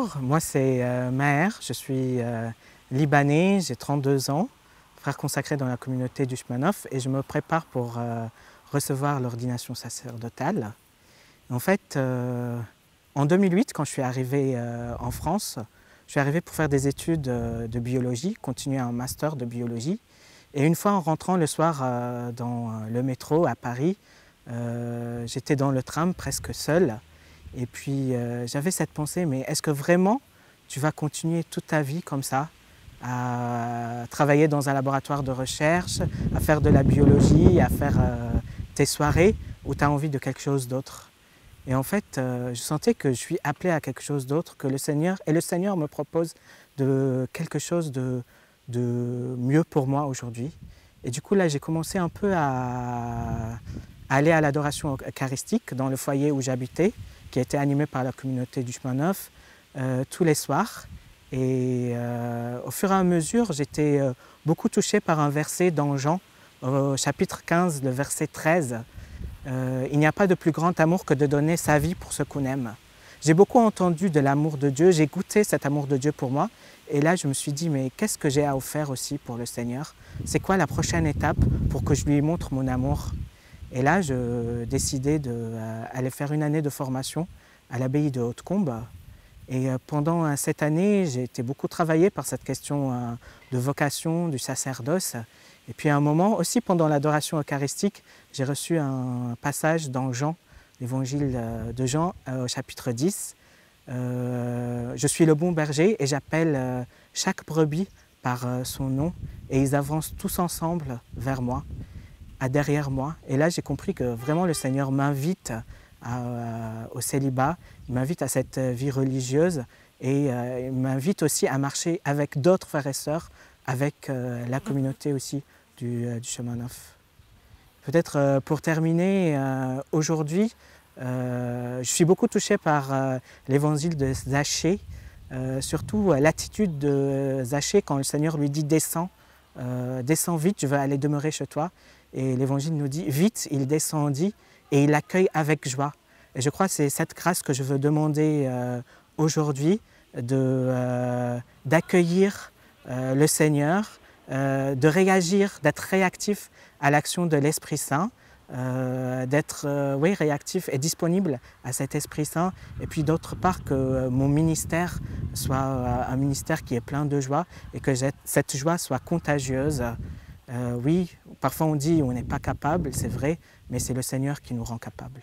Bonjour, moi c'est Maher, je suis libanais, j'ai 32 ans, frère consacré dans la communauté du Shemanof et je me prépare pour recevoir l'ordination sacerdotale. En fait, en 2008, quand je suis arrivé en France, je suis arrivé pour faire des études de biologie, continuer un master de biologie. Et une fois en rentrant le soir dans le métro à Paris, j'étais dans le tram presque seul. Et puis j'avais cette pensée, mais est-ce que vraiment tu vas continuer toute ta vie comme ça, à travailler dans un laboratoire de recherche, à faire de la biologie, à faire tes soirées, ou tu as envie de quelque chose d'autre? Et en fait, je sentais que je suis appelé à quelque chose d'autre, que le Seigneur me propose quelque chose de mieux pour moi aujourd'hui. Et du coup, là, j'ai commencé un peu à aller à l'adoration eucharistique dans le foyer où j'habitais, qui a été animé par la communauté du Shemanof tous les soirs. Et au fur et à mesure, j'étais beaucoup touchée par un verset dans Jean, au chapitre 15, le verset 13. Il n'y a pas de plus grand amour que de donner sa vie pour ce qu'on aime. J'ai beaucoup entendu de l'amour de Dieu, j'ai goûté cet amour de Dieu pour moi. Et là, je me suis dit, mais qu'est-ce que j'ai à offrir aussi pour le Seigneur? C'est quoi la prochaine étape pour que je lui montre mon amour? Et là, je décidais d'aller faire une année de formation à l'abbaye de Hautecombe. Et pendant cette année, j'ai été beaucoup travaillé par cette question de vocation, du sacerdoce. Et puis à un moment, aussi pendant l'adoration eucharistique, j'ai reçu un passage dans Jean, l'évangile de Jean, au chapitre 10. Je suis le bon berger et j'appelle chaque brebis par son nom et ils avancent tous ensemble vers moi, derrière moi. Et là, j'ai compris que vraiment le Seigneur m'invite au célibat, il m'invite à cette vie religieuse et il m'invite aussi à marcher avec d'autres frères et sœurs, avec la communauté aussi du Shemanof. Peut-être pour terminer, aujourd'hui, je suis beaucoup touché par l'évangile de Zachée, surtout l'attitude de Zachée quand le Seigneur lui dit « Descends, descends vite, je veux aller demeurer chez toi ». Et l'évangile nous dit « Vite, il descendit et il l'accueille avec joie ». Et je crois que c'est cette grâce que je veux demander aujourd'hui, d'accueillir le Seigneur, de réagir, d'être réactif à l'action de l'Esprit Saint, d'être réactif et disponible à cet Esprit Saint, et puis d'autre part que mon ministère soit un ministère qui est plein de joie et que cette joie soit contagieuse. Oui, parfois on dit on n'est pas capable, c'est vrai, mais c'est le Seigneur qui nous rend capables.